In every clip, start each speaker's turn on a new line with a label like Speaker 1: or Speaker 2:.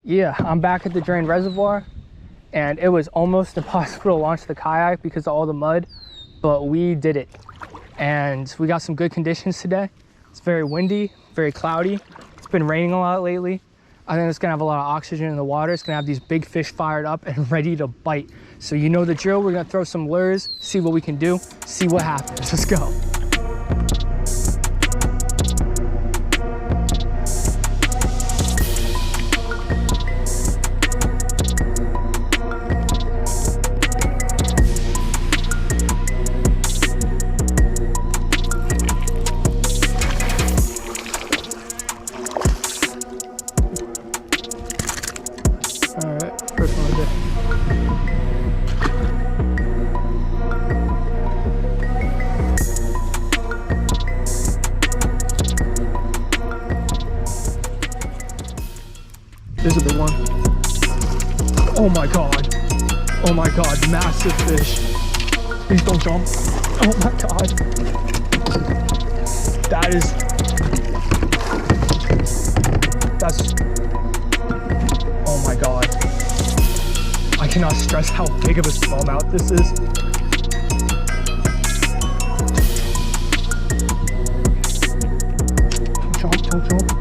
Speaker 1: Yeah, I'm back at the drained reservoir, and it was almost impossible to launch the kayak because of all the mud, but we did it. And we got some good conditions today. It's very windy, very cloudy. It's been raining a lot lately. I think it's gonna have a lot of oxygen in the water. It's gonna have these big fish fired up and ready to bite. So you know the drill. We're gonna throw some lures, see what we can do, see what happens. Let's go. There's a big one. Oh my god. Oh my god, massive fish. Please don't jump. Oh my god. That's, oh my god. I cannot stress how big of a smallmouth this is. Don't jump.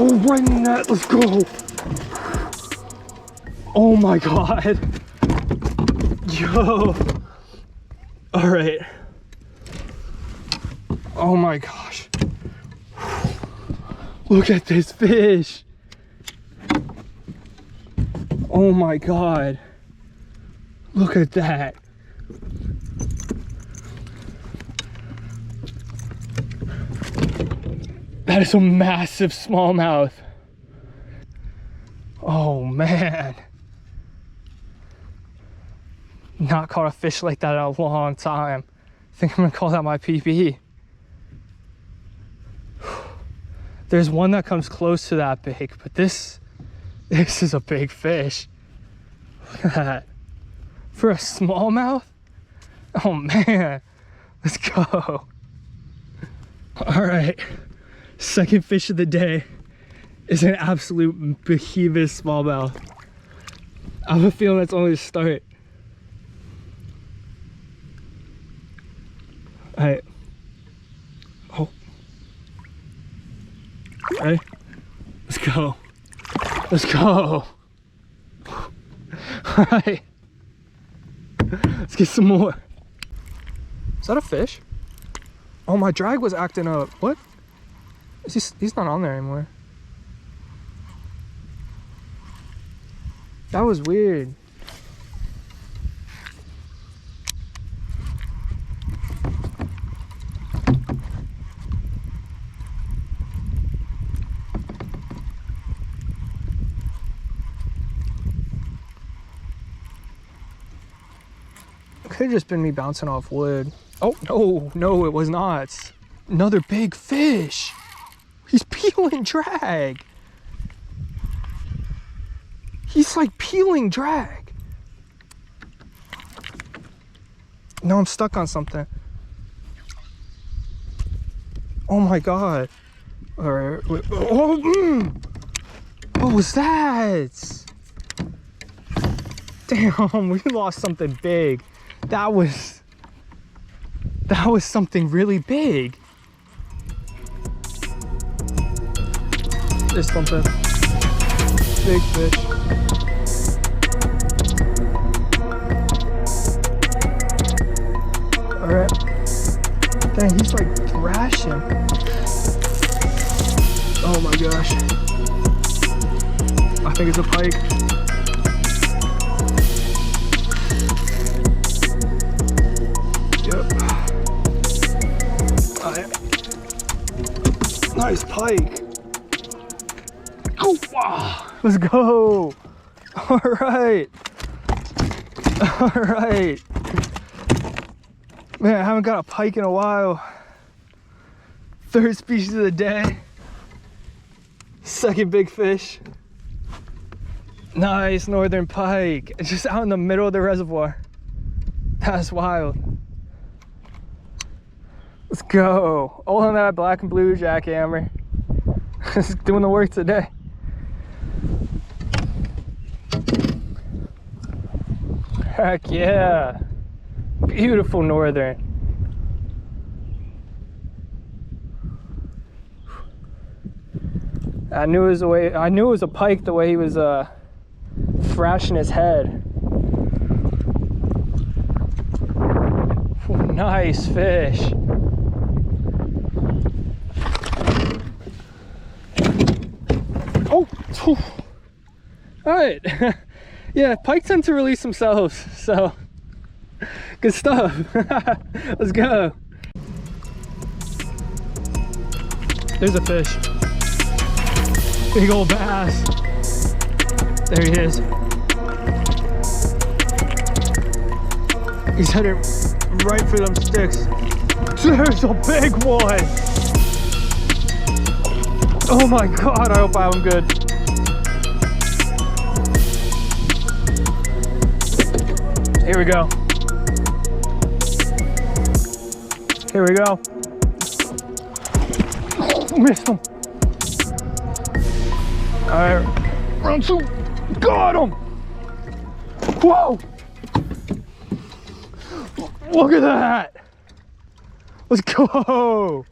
Speaker 1: Oh, right in the net, let's go. Oh my god. Yo. All right. Oh my gosh. Look at this fish. Oh my god. Look at that. That is a massive smallmouth. Oh man. Not caught a fish like that in a long time. I think I'm gonna call that my PB. There's one that comes close to that big, but this is a big fish. Look at that. For a smallmouth? Oh man. Let's go. All right. Second fish of the day is an absolute behemoth smallmouth. I have a feeling that's only the start. All right. Oh. Ready? Let's go. Let's go. All right. Let's get some more. Is that a fish? Oh, my drag was acting up. What? He's not on there anymore. That was weird. It could have just been me bouncing off wood. Oh, no, it was not. Another big fish. He's peeling drag. He's like peeling drag. No, I'm stuck on something. Oh my god. All right, wait. Oh, what was that? Damn, we lost something big. That was something really big. There's something. Big fish. Alright. Dang, he's like thrashing. Oh my gosh. I think it's a pike. Yep. Alright. Nice pike. Oh, wow. Let's go. All right. All right. Man, I haven't got a pike in a while. Third species of the day. Second big fish. Nice northern pike. Just out in the middle of the reservoir. That's wild. Let's go. All on that black and blue jackhammer. Just doing the work today. Heck yeah. Beautiful northern. I knew it was a pike the way he was thrashing his head. Nice fish. Oh, all right. Yeah, pike tend to release themselves, so good stuff. Let's go. There's a fish. Big old bass. There he is. He's headed right for them sticks. There's a big one. Oh my God, I hope I have him good. Here we go. Here we go. Missed him. All right, round two. Got him. Whoa. Look at that. Let's go.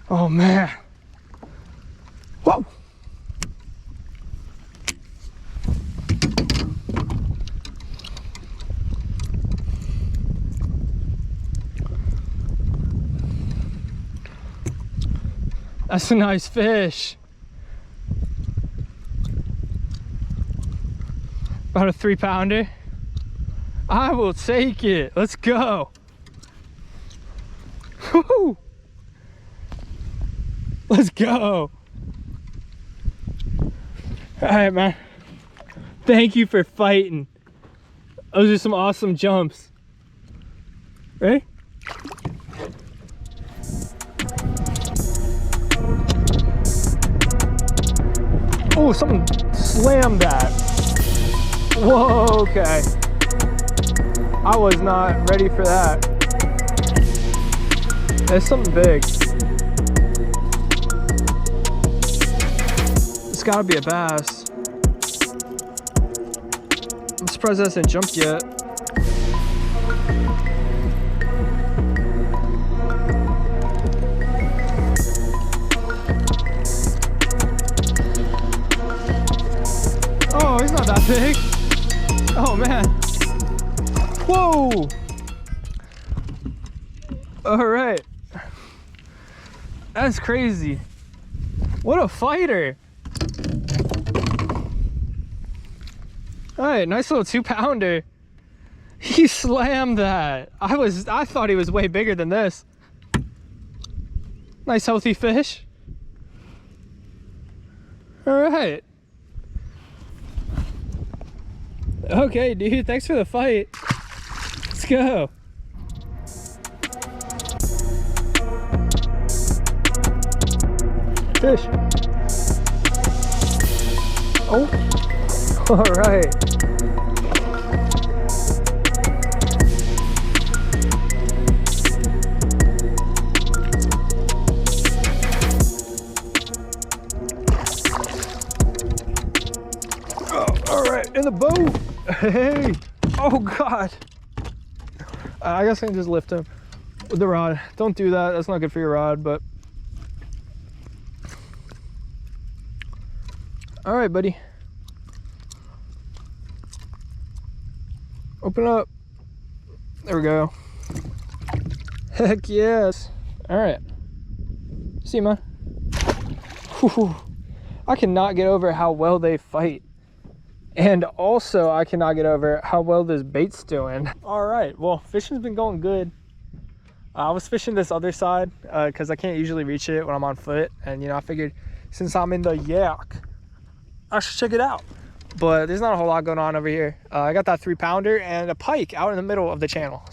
Speaker 1: Oh man. Whoa. That's a nice fish. About a 3-pounder. I will take it. Let's go. Woo. Let's go. All right, man. Thank you for fighting. Those are some awesome jumps. Ready? Oh, something slammed that. Whoa, okay. I was not ready for that. There's something big. It's gotta be a bass. I'm surprised that hasn't jumped yet. Oh, he's not that big. Oh man. Whoa. All right. That's crazy. What a fighter. All right, nice little 2-pounder. He slammed that. I thought he was way bigger than this. Nice healthy fish. All right. Okay, dude, thanks for the fight. Let's go. Fish. Oh, all right. Oh, all right, in the boat. Hey, oh God. I guess I can just lift him with the rod. Don't do that, that's not good for your rod, but. All right, buddy. Open up. There we go. Heck yes. All right. See you, man. Whew. I cannot get over how well they fight. And also, I cannot get over how well this bait's doing. All right, well, fishing's been going good. I was fishing this other side because I can't usually reach it when I'm on foot. And, you know, I figured since I'm in the yak, I should check it out. But there's not a whole lot going on over here. I got that 3-pounder and a pike out in the middle of the channel.